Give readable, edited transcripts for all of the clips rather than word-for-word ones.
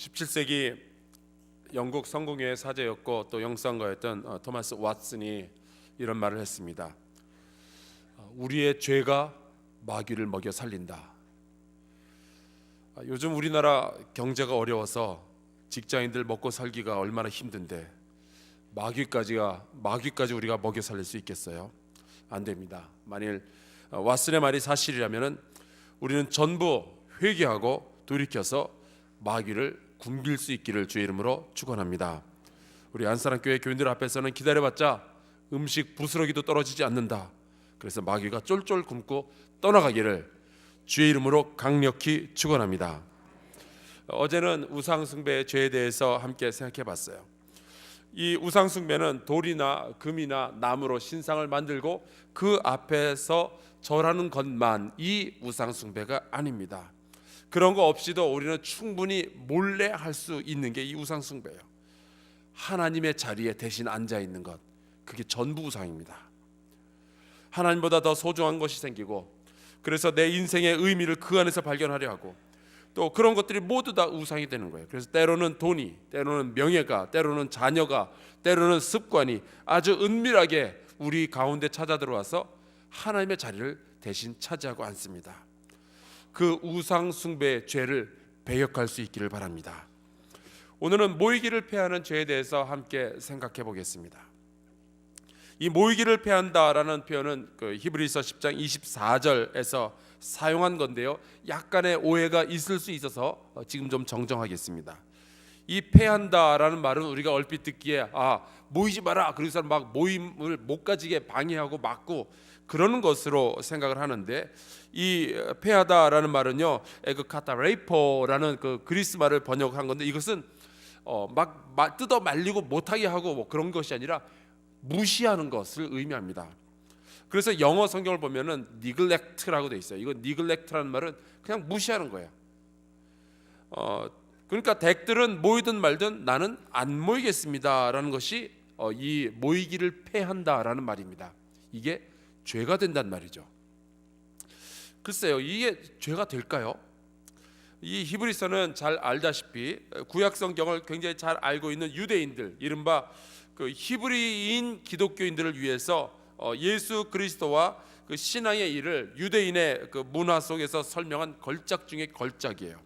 17세기 영국 성공회의 사제였고 또 영상가였던 토마스 왓슨이 이런 말을 했습니다. 우리의 죄가 마귀를 먹여 살린다. 요즘 우리나라 경제가 어려워서 직장인들 먹고 살기가 얼마나 힘든데 마귀까지 우리가 먹여 살릴 수 있겠어요? 안 됩니다. 만일 왓슨의 말이 사실이라면 우리는 전부 회개하고 돌이켜서 마귀를 굶길 수 있기를 주의 이름으로 축원합니다. 우리 안사랑교회 교인들 앞에서는 기다려봤자 음식 부스러기도 떨어지지 않는다. 그래서 마귀가 쫄쫄 굶고 떠나가기를 주의 이름으로 강력히 축원합니다. 어제는 우상숭배의 죄에 대해서 함께 생각해봤어요. 이 우상숭배는 돌이나 금이나 나무로 신상을 만들고 그 앞에서 절하는 것만 이 우상숭배가 아닙니다. 그런 거 없이도 우리는 충분히 몰래 할 수 있는 게 이 우상숭배예요. 하나님의 자리에 대신 앉아 있는 것, 그게 전부 우상입니다. 하나님보다 더 소중한 것이 생기고, 그래서 내 인생의 의미를 그 안에서 발견하려 하고, 또 그런 것들이 모두 다 우상이 되는 거예요. 그래서 때로는 돈이, 때로는 명예가, 때로는 자녀가, 때로는 습관이 아주 은밀하게 우리 가운데 찾아 들어와서 하나님의 자리를 대신 차지하고 앉습니다. 그 우상 숭배의 죄를 배역할 수 있기를 바랍니다. 오늘은 모이기를 패하는 죄에 대해서 함께 생각해 보겠습니다. 이 모이기를 패한다라는 표현은 그 히브리서 10장 24절에서 사용한 건데요, 약간의 오해가 있을 수 있어서 지금 좀 정정하겠습니다. 이 패한다라는 말은 우리가 얼핏 듣기에 모이지 마라, 그래서 막 모임을 못 가지게 방해하고 막고 그러는 것으로 생각을 하는데, 이 패하다라는 말은요, 에그카타레이포라는 그 그리스 말을 번역한 건데, 이것은 막 뜯어 말리고 못하게 하고 뭐 그런 것이 아니라 무시하는 것을 의미합니다. 그래서 영어 성경을 보면은 neglect라고 돼 있어요. 이거 neglect라는 말은 그냥 무시하는 거예요. 그러니까 댁들은 모이든 말든 나는 안 모이겠습니다라는 것이 이 모이기를 패한다라는 말입니다. 이게 죄가 된단 말이죠. 글쎄요, 이게 죄가 될까요? 이 히브리서는 잘 알다시피 구약 성경을 굉장히 잘 알고 있는 유대인들, 이른바 그 히브리인 기독교인들을 위해서 예수 그리스도와 그 신앙의 일을 유대인의 그 문화 속에서 설명한 걸작 중에 걸작이에요.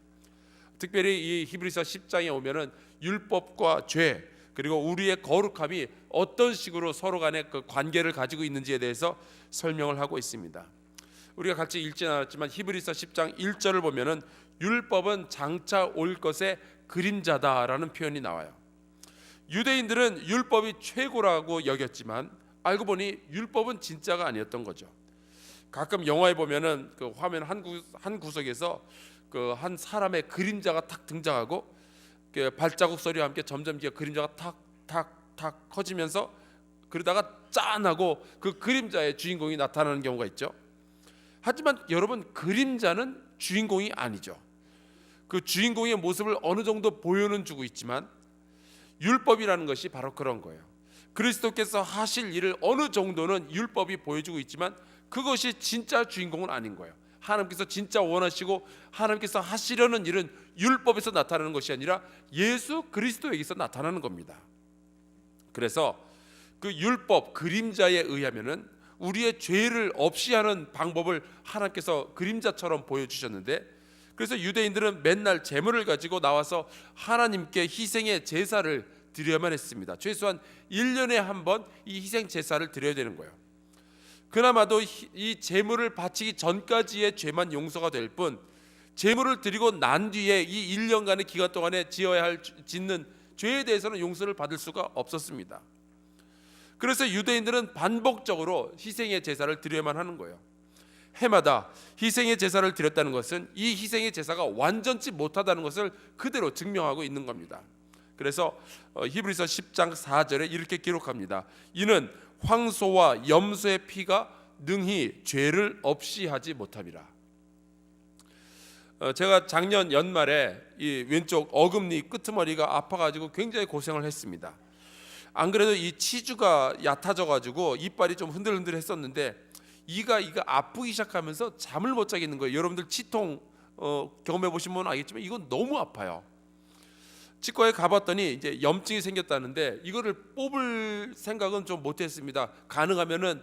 특별히 이 히브리서 10장에 오면은 율법과 죄, 그리고 우리의 거룩함이 어떤 식으로 서로 간의 그 관계를 가지고 있는지에 대해서 설명을 하고 있습니다. 우리가 같이 읽지는 않았지만 히브리서 10장 1절을 보면은 율법은 장차 올 것의 그림자다라는 표현이 나와요. 유대인들은 율법이 최고라고 여겼지만 알고 보니 율법은 진짜가 아니었던 거죠. 가끔 영화에 보면은 그 화면 한 구석에서 그 한 사람의 그림자가 탁 등장하고 그 발자국 소리와 함께 점점 그림자가 탁 커지면서 그러다가 짠하고 그 그림자의 주인공이 나타나는 경우가 있죠. 하지만 여러분, 그림자는 주인공이 아니죠. 그 주인공의 모습을 어느 정도 보여는 주고 있지만 율법이라는 것이 바로 그런 거예요. 그리스도께서 하실 일을 어느 정도는 율법이 보여주고 있지만 그것이 진짜 주인공은 아닌 거예요. 하나님께서 진짜 원하시고 하나님께서 하시려는 일은 율법에서 나타나는 것이 아니라 예수 그리스도에게서 나타나는 겁니다. 그래서 그 율법 그림자에 의하면은 우리의 죄를 없이 하는 방법을 하나님께서 그림자처럼 보여주셨는데, 그래서 유대인들은 맨날 제물을 가지고 나와서 하나님께 희생의 제사를 드려야만 했습니다. 최소한 1년에 한 번 이 희생 제사를 드려야 되는 거예요. 그나마도 이 제물을 바치기 전까지의 죄만 용서가 될 뿐, 제물을 드리고 난 뒤에 이 1년간의 기간 동안에 짓는 죄에 대해서는 용서를 받을 수가 없었습니다. 그래서 유대인들은 반복적으로 희생의 제사를 드려야만 하는 거예요. 해마다 희생의 제사를 드렸다는 것은 이 희생의 제사가 완전치 못하다는 것을 그대로 증명하고 있는 겁니다. 그래서 히브리서 10장 4절에 이렇게 기록합니다. 이는 황소와 염소의 피가 능히 죄를 없이 하지 못함이라. 제가 작년 연말에 이 왼쪽 어금니 끄트머리가 아파가지고 굉장히 고생을 했습니다. 안 그래도 이 치주가 얕아져가지고 이빨이 좀 흔들흔들했었는데 이가 아프기 시작하면서 잠을 못 자겠는 거예요. 여러분들 치통 경험해 보신 분은 알겠지만 이건 너무 아파요. 치과에 가봤더니 이제 염증이 생겼다는데 이거를 뽑을 생각은 좀 못했습니다. 가능하면은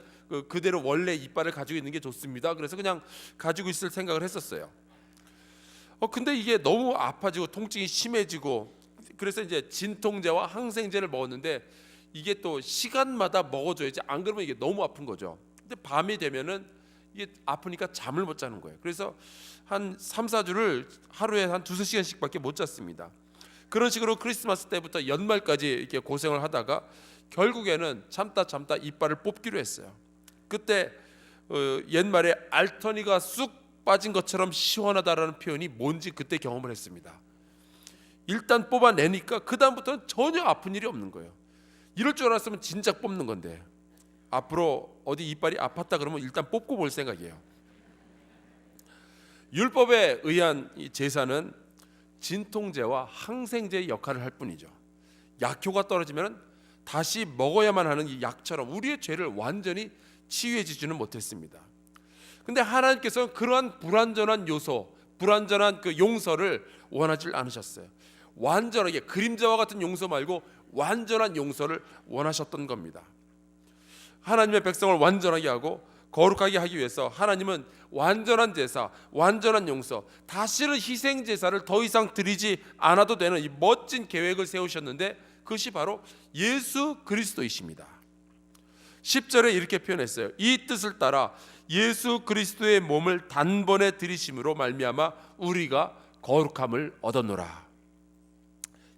그대로 원래 이빨을 가지고 있는 게 좋습니다. 그래서 그냥 가지고 있을 생각을 했었어요. 근데 이게 너무 아파지고 통증이 심해지고, 그래서 이제 진통제와 항생제를 먹었는데 이게 또 시간마다 먹어줘야지, 안 그러면 이게 너무 아픈 거죠. 근데 밤이 되면은 이게 아프니까 잠을 못 자는 거예요. 그래서 한 3, 4주를 하루에 한 2~3시간씩밖에 못 잤습니다. 그런 식으로 크리스마스 때부터 연말까지 이렇게 고생을 하다가 결국에는 참다 이빨을 뽑기로 했어요. 그때 옛말에 알터니가 쑥 빠진 것처럼 시원하다라는 표현이 뭔지 그때 경험을 했습니다. 일단 뽑아내니까 그 다음부터는 전혀 아픈 일이 없는 거예요. 이럴 줄 알았으면 진작 뽑는 건데, 앞으로 어디 이빨이 아팠다 그러면 일단 뽑고 볼 생각이에요. 율법에 의한 이 제사는 진통제와 항생제의 역할을 할 뿐이죠. 약효가 떨어지면 다시 먹어야만 하는 이 약처럼 우리의 죄를 완전히 치유해주지는 못했습니다. 근데 하나님께서는 그러한 불완전한 요소, 불완전한 그 용서를 원하지 않으셨어요. 완전하게, 그림자와 같은 용서 말고 완전한 용서를 원하셨던 겁니다. 하나님의 백성을 완전하게 하고 거룩하게 하기 위해서 하나님은 완전한 제사, 완전한 용서, 다시는 희생 제사를 더 이상 드리지 않아도 되는 이 멋진 계획을 세우셨는데, 그것이 바로 예수 그리스도이십니다. 10절에 이렇게 표현했어요. 이 뜻을 따라 예수 그리스도의 몸을 단번에 드리심으로 말미암아 우리가 거룩함을 얻었노라.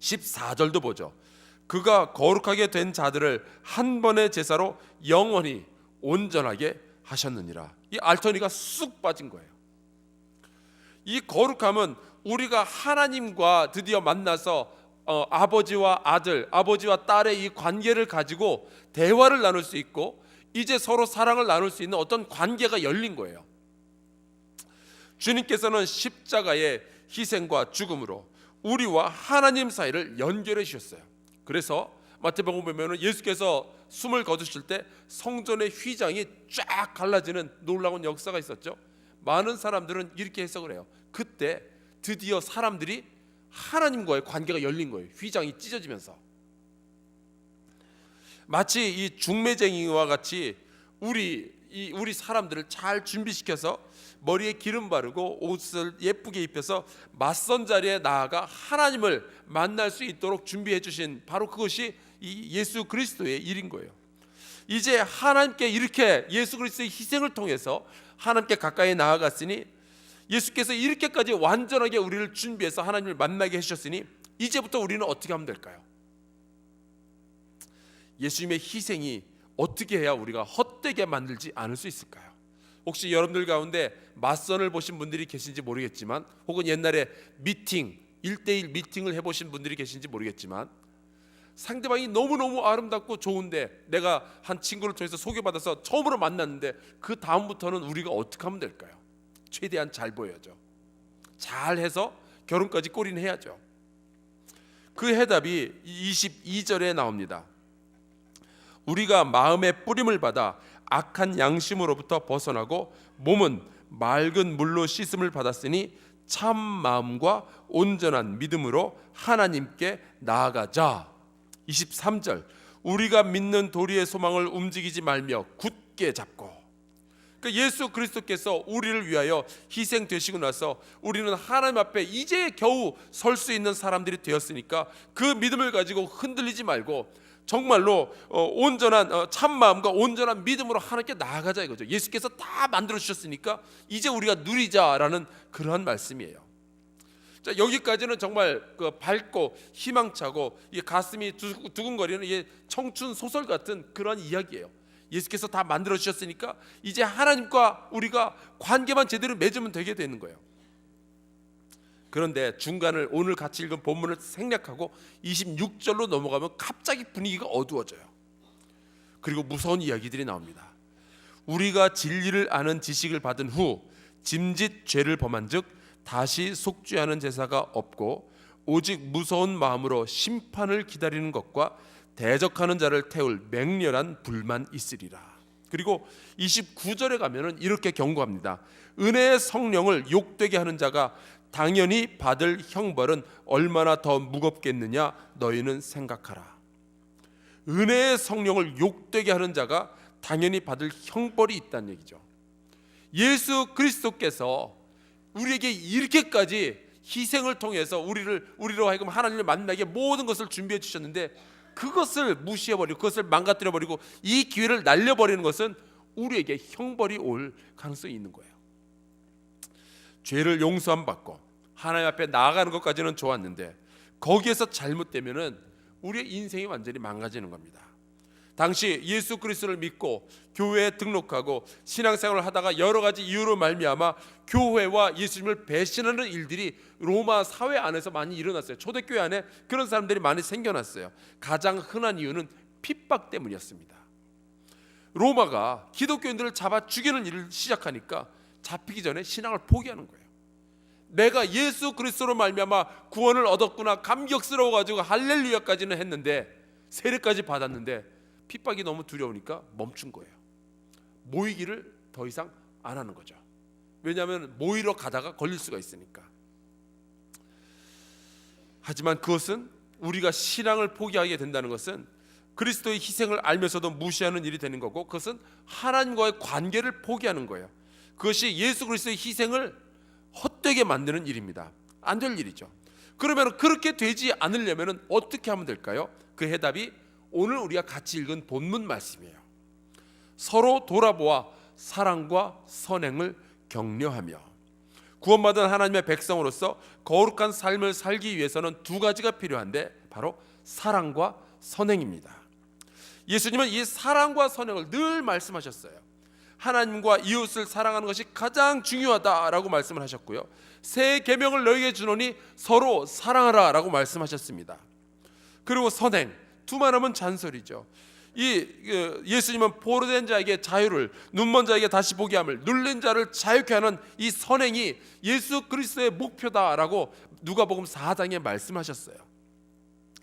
14절도 보죠. 그가 거룩하게 된 자들을 한 번의 제사로 영원히 온전하게 하셨느니라. 이 알터니가 쑥 빠진 거예요. 이 거룩함은 우리가 하나님과 드디어 만나서 아버지와 아들, 아버지와 딸의 이 관계를 가지고 대화를 나눌 수 있고, 이제 서로 사랑을 나눌 수 있는 어떤 관계가 열린 거예요. 주님께서는 십자가의 희생과 죽음으로 우리와 하나님 사이를 연결해 주셨어요. 그래서 마태복음 보면 예수께서 숨을 거두실 때 성전의 휘장이 쫙 갈라지는 놀라운 역사가 있었죠. 많은 사람들은 이렇게 해석을 해요. 그때 드디어 사람들이 하나님과의 관계가 열린 거예요. 휘장이 찢어지면서. 마치 이 중매쟁이와 같이 우리 사람들을 잘 준비시켜서 머리에 기름 바르고 옷을 예쁘게 입혀서 맞선 자리에 나아가 하나님을 만날 수 있도록 준비해 주신 바로 그것이 이 예수 그리스도의 일인 거예요. 이제 하나님께 이렇게 예수 그리스도의 희생을 통해서 하나님께 가까이 나아갔으니, 예수께서 이렇게까지 완전하게 우리를 준비해서 하나님을 만나게 해주셨으니 이제부터 우리는 어떻게 하면 될까요? 예수님의 희생이 어떻게 해야 우리가 헛되게 만들지 않을 수 있을까요? 혹시 여러분들 가운데 맞선을 보신 분들이 계신지 모르겠지만, 혹은 옛날에 미팅, 1대1 미팅을 해보신 분들이 계신지 모르겠지만, 상대방이 너무너무 아름답고 좋은데 내가 한 친구를 통해서 소개받아서 처음으로 만났는데 그 다음부터는 우리가 어떻게 하면 될까요? 최대한 잘 보여야죠. 잘해서 결혼까지 꼬리는 해야죠. 그 해답이 22절에 나옵니다. 우리가 마음의 뿌림을 받아 악한 양심으로부터 벗어나고 몸은 맑은 물로 씻음을 받았으니 참 마음과 온전한 믿음으로 하나님께 나아가자. 23절, 우리가 믿는 도리의 소망을 움직이지 말며 굳게 잡고. 그러니까 예수 그리스도께서 우리를 위하여 희생되시고 나서 우리는 하나님 앞에 이제 겨우 설 수 있는 사람들이 되었으니까 그 믿음을 가지고 흔들리지 말고 정말로 온전한 참 마음과 온전한 믿음으로 하나님께 나아가자 이거죠. 예수께서 다 만들어 주셨으니까 이제 우리가 누리자라는 그러한 말씀이에요. 자, 여기까지는 정말 밝고 희망차고 가슴이 두근거리는 청춘 소설 같은 그런 이야기예요. 예수께서 다 만들어 주셨으니까 이제 하나님과 우리가 관계만 제대로 맺으면 되게 되는 거예요. 그런데 중간을 오늘 같이 읽은 본문을 생략하고 26절로 넘어가면 갑자기 분위기가 어두워져요. 그리고 무서운 이야기들이 나옵니다. 우리가 진리를 아는 지식을 받은 후 짐짓 죄를 범한즉 다시 속죄하는 제사가 없고 오직 무서운 마음으로 심판을 기다리는 것과 대적하는 자를 태울 맹렬한 불만 있으리라. 그리고 29절에 가면은 이렇게 경고합니다. 은혜의 성령을 욕되게 하는 자가 당연히 받을 형벌은 얼마나 더 무겁겠느냐 너희는 생각하라. 은혜의 성령을 욕되게 하는 자가 당연히 받을 형벌이 있다는 얘기죠. 예수 그리스도께서 우리에게 이렇게까지 희생을 통해서 우리로 하여금 하나님을 만나게 모든 것을 준비해 주셨는데, 그것을 무시해버리고 그것을 망가뜨려버리고 이 기회를 날려버리는 것은 우리에게 형벌이 올 가능성이 있는 거예요. 죄를 용서함 받고 하나님 앞에 나아가는 것까지는 좋았는데, 거기에서 잘못되면은 우리의 인생이 완전히 망가지는 겁니다. 당시 예수 그리스도를 믿고 교회에 등록하고 신앙생활을 하다가 여러 가지 이유로 말미암아 교회와 예수님을 배신하는 일들이 로마 사회 안에서 많이 일어났어요. 초대교회 안에 그런 사람들이 많이 생겨났어요. 가장 흔한 이유는 핍박 때문이었습니다. 로마가 기독교인들을 잡아 죽이는 일을 시작하니까 잡히기 전에 신앙을 포기하는 거예요. 내가 예수 그리스도로 말미암아 구원을 얻었구나 감격스러워 가지고 할렐루야까지는 했는데, 세례까지 받았는데 핍박이 너무 두려우니까 멈춘 거예요. 모이기를 더 이상 안 하는 거죠. 왜냐하면 모이러 가다가 걸릴 수가 있으니까. 하지만 그것은, 우리가 신앙을 포기하게 된다는 것은 그리스도의 희생을 알면서도 무시하는 일이 되는 거고, 그것은 하나님과의 관계를 포기하는 거예요. 그것이 예수 그리스도의 희생을 헛되게 만드는 일입니다. 안 될 일이죠. 그러면 그렇게 되지 않으려면 어떻게 하면 될까요? 그 해답이 오늘 우리가 같이 읽은 본문 말씀이에요. 서로 돌아보아 사랑과 선행을 격려하며. 구원받은 하나님의 백성으로서 거룩한 삶을 살기 위해서는 두 가지가 필요한데, 바로 사랑과 선행입니다. 예수님은 이 사랑과 선행을 늘 말씀하셨어요. 하나님과 이웃을 사랑하는 것이 가장 중요하다라고 말씀을 하셨고요, 새 계명을 너희에게 주노니 서로 사랑하라 라고 말씀하셨습니다. 그리고 선행, 두말하면 잔소리죠. 예수님은 포로된 자에게 자유를, 눈먼 자에게 다시 보게 함을, 눌린 자를 자유케 하는 이 선행이 예수 그리스도의 목표다라고 누가복음 4장에 말씀하셨어요.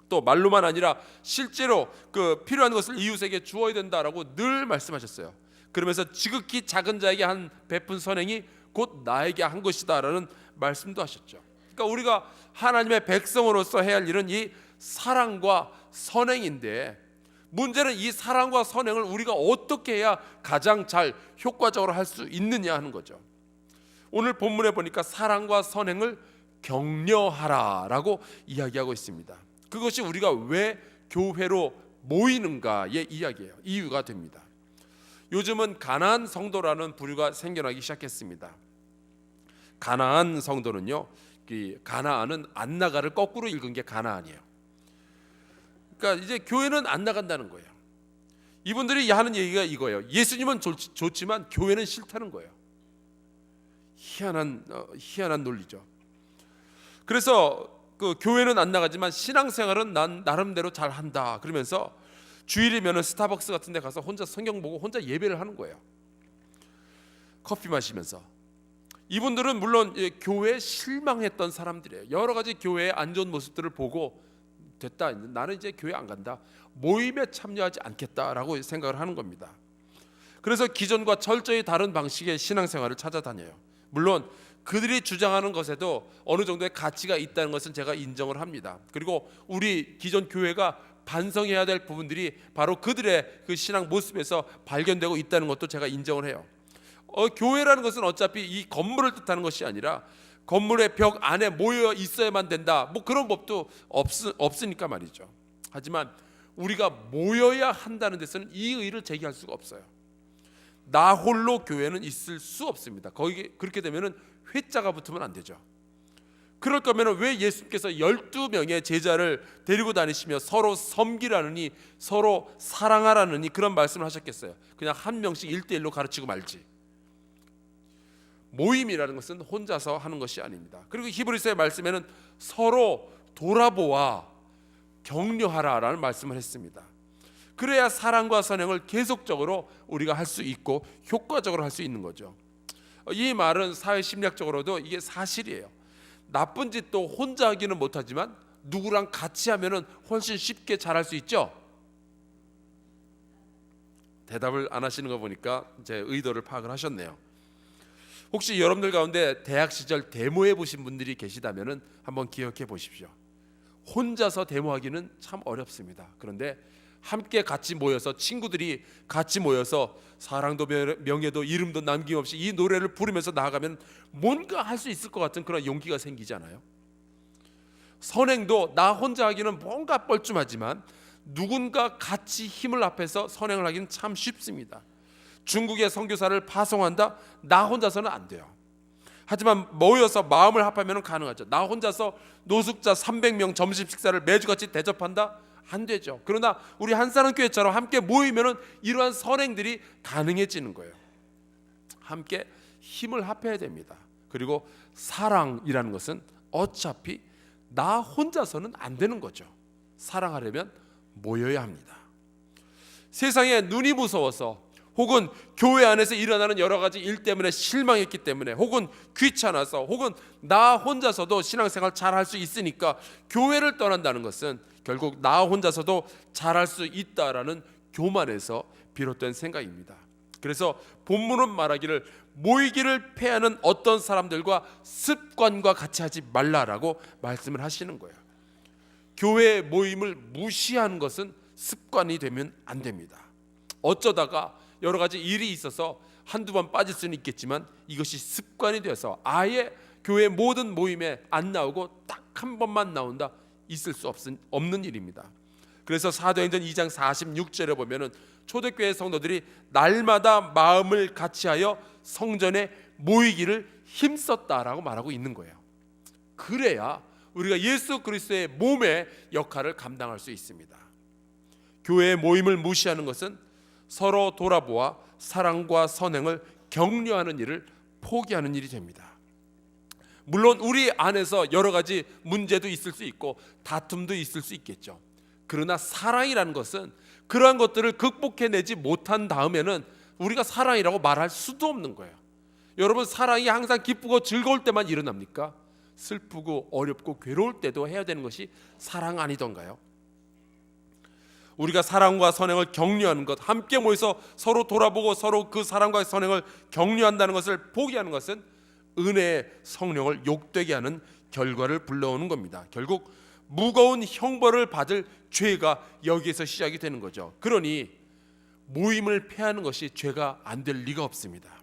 또 말로만 아니라 실제로 그 필요한 것을 이웃에게 주어야 된다라고 늘 말씀하셨어요. 그러면서 지극히 작은 자에게 한 베푼 선행이 곧 나에게 한 것이다라는 말씀도 하셨죠. 그러니까 우리가 하나님의 백성으로서 해야 할 일은 이 사랑과 선행인데, 문제는 이 사랑과 선행을 우리가 어떻게 해야 가장 잘 효과적으로 할 수 있느냐 하는 거죠. 오늘 본문에 보니까 사랑과 선행을 격려하라라고 이야기하고 있습니다. 그것이 우리가 왜 교회로 모이는가의 이야기예요. 이유가 됩니다. 요즘은 가나안 성도라는 부류가 생겨나기 시작했습니다. 가나안 성도는요, 가나안은 안 나가를 거꾸로 읽은 게 가나안이에요. 그러니까 이제 교회는 안 나간다는 거예요. 이분들이 하는 얘기가 이거예요. 예수님은 좋지만 교회는 싫다는 거예요. 희한한 논리죠. 그래서 그 교회는 안 나가지만 신앙생활은 난 나름대로 잘 한다 그러면서 주일이면 스타벅스 같은 데 가서 혼자 성경 보고 혼자 예배를 하는 거예요. 커피 마시면서. 이분들은 물론 교회에 실망했던 사람들이에요. 여러 가지 교회의 안 좋은 모습들을 보고 됐다, 나는 이제 교회 안 간다, 모임에 참여하지 않겠다라고 생각을 하는 겁니다. 그래서 기존과 철저히 다른 방식의 신앙생활을 찾아다녀요. 물론 그들이 주장하는 것에도 어느 정도의 가치가 있다는 것은 제가 인정을 합니다. 그리고 우리 기존 교회가 반성해야 될 부분들이 바로 그들의 그 신앙 모습에서 발견되고 있다는 것도 제가 인정을 해요. 교회라는 것은 어차피 이 건물을 뜻하는 것이 아니라 건물의 벽 안에 모여 있어야만 된다, 뭐 그런 법도 없으니까 말이죠. 하지만 우리가 모여야 한다는 데서는 이 의의를 제기할 수가 없어요. 나 홀로 교회는 있을 수 없습니다. 거기 그렇게 되면은 회자가 붙으면 안 되죠. 그럴 거면 왜 예수님께서 12명의 제자를 데리고 다니시며 서로 섬기라느니 서로 사랑하라느니 그런 말씀을 하셨겠어요? 그냥 한 명씩 1대1로 가르치고 말지. 모임이라는 것은 혼자서 하는 것이 아닙니다. 그리고 히브리서의 말씀에는 서로 돌아보아 격려하라라는 말씀을 했습니다. 그래야 사랑과 선행을 계속적으로 우리가 할 수 있고 효과적으로 할 수 있는 거죠. 이 말은 사회 심리학적으로도 이게 사실이에요. 나쁜 짓도 혼자 하기는 못하지만 누구랑 같이 하면은 훨씬 쉽게 잘할 수 있죠. 대답을 안 하시는 거 보니까 제 의도를 파악을 하셨네요. 혹시 여러분들 가운데 대학 시절 데모해 보신 분들이 계시다면 한번 기억해 보십시오. 혼자서 데모하기는 참 어렵습니다. 그런데 함께 같이 모여서, 친구들이 같이 모여서 사랑도 명예도 이름도 남김없이 이 노래를 부르면서 나아가면 뭔가 할 수 있을 것 같은 그런 용기가 생기잖아요. 선행도 나 혼자 하기는 뭔가 뻘쭘하지만 누군가 같이 힘을 합해서 선행을 하기는 참 쉽습니다. 중국의 선교사를 파송한다? 나 혼자서는 안 돼요. 하지만 모여서 마음을 합하면 가능하죠. 나 혼자서 노숙자 300명 점심 식사를 매주같이 대접한다? 안 되죠. 그러나 우리 한사람교회처럼 함께 모이면 이러한 선행들이 가능해지는 거예요. 함께 힘을 합해야 됩니다. 그리고 사랑이라는 것은 어차피 나 혼자서는 안 되는 거죠. 사랑하려면 모여야 합니다. 세상에 눈이 무서워서, 혹은 교회 안에서 일어나는 여러 가지 일 때문에 실망했기 때문에, 혹은 귀찮아서, 혹은 나 혼자서도 신앙생활 잘할 수 있으니까 교회를 떠난다는 것은 결국 나 혼자서도 잘할 수 있다라는 교만에서 비롯된 생각입니다. 그래서 본문은 말하기를 모이기를 패하는 어떤 사람들과 습관과 같이 하지 말라라고 말씀을 하시는 거예요. 교회 모임을 무시하는 것은 습관이 되면 안 됩니다. 어쩌다가 여러 가지 일이 있어서 한두 번 빠질 수는 있겠지만 이것이 습관이 되어서 아예 교회 모든 모임에 안 나오고 딱 한 번만 나온다, 있을 수 없는 일입니다. 그래서 사도행전 2장 46절에 보면은 초대교회 성도들이 날마다 마음을 같이하여 성전에 모이기를 힘썼다라고 말하고 있는 거예요. 그래야 우리가 예수 그리스도의 몸의 역할을 감당할 수 있습니다. 교회의 모임을 무시하는 것은 서로 돌아보아 사랑과 선행을 격려하는 일을 포기하는 일이 됩니다. 물론 우리 안에서 여러 가지 문제도 있을 수 있고 다툼도 있을 수 있겠죠. 그러나 사랑이라는 것은 그러한 것들을 극복해내지 못한 다음에는 우리가 사랑이라고 말할 수도 없는 거예요. 여러분, 사랑이 항상 기쁘고 즐거울 때만 일어납니까? 슬프고 어렵고 괴로울 때도 해야 되는 것이 사랑 아니던가요? 우리가 사랑과 선행을 격려하는 것, 함께 모여서 서로 돌아보고 서로 그 사랑과 선행을 격려한다는 것을 포기하는 것은 은혜의 성령을 욕되게 하는 결과를 불러오는 겁니다. 결국 무거운 형벌을 받을 죄가 여기에서 시작이 되는 거죠. 그러니 모임을 패하는 것이 죄가 안 될 리가 없습니다.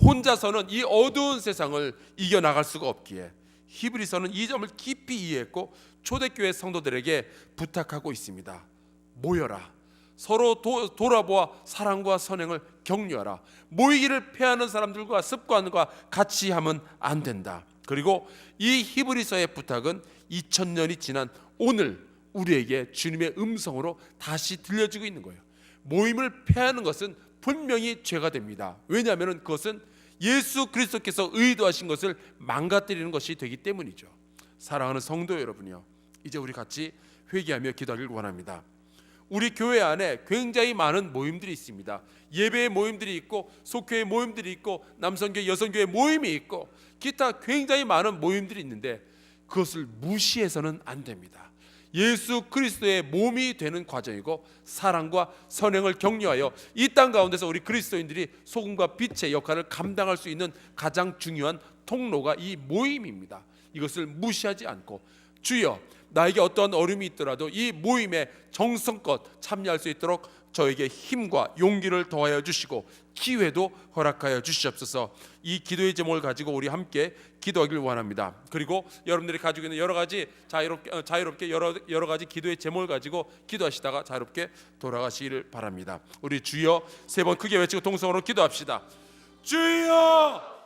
혼자서는 이 어두운 세상을 이겨나갈 수가 없기에 히브리서는 이 점을 깊이 이해했고 초대교회 성도들에게 부탁하고 있습니다. 모여라. 서로 돌아보아 사랑과 선행을 격려하라. 모이기를 패하는 사람들과 습관과 같이 하면 안 된다. 그리고 이 히브리서의 부탁은 2000년이 지난 오늘 우리에게 주님의 음성으로 다시 들려지고 있는 거예요. 모임을 패하는 것은 분명히 죄가 됩니다. 왜냐하면 그것은 예수 그리스도께서 의도하신 것을 망가뜨리는 것이 되기 때문이죠. 사랑하는 성도 여러분이요, 이제 우리 같이 회개하며 기도하길 원합니다. 우리 교회 안에 굉장히 많은 모임들이 있습니다. 예배의 모임들이 있고 속회의 모임들이 있고 남성교회 여성교회 모임이 있고 기타 굉장히 많은 모임들이 있는데 그것을 무시해서는 안 됩니다. 예수 그리스도의 몸이 되는 과정이고 사랑과 선행을 격려하여 이 땅 가운데서 우리 그리스도인들이 소금과 빛의 역할을 감당할 수 있는 가장 중요한 통로가 이 모임입니다. 이것을 무시하지 않고 주여, 나에게 어떠한 어려움이 있더라도 이 모임에 정성껏 참여할 수 있도록 저에게 힘과 용기를 더하여 주시고 기회도 허락하여 주시옵소서. 이 기도의 제목을 가지고 우리 함께 기도하길 원합니다. 그리고 여러분들이 가지고 있는 여러 가지 자유롭게 여러 가지 기도의 제목을 가지고 기도하시다가 자유롭게 돌아가시기를 바랍니다. 우리 주여 세 번 크게 외치고 동성으로 기도합시다. 주여!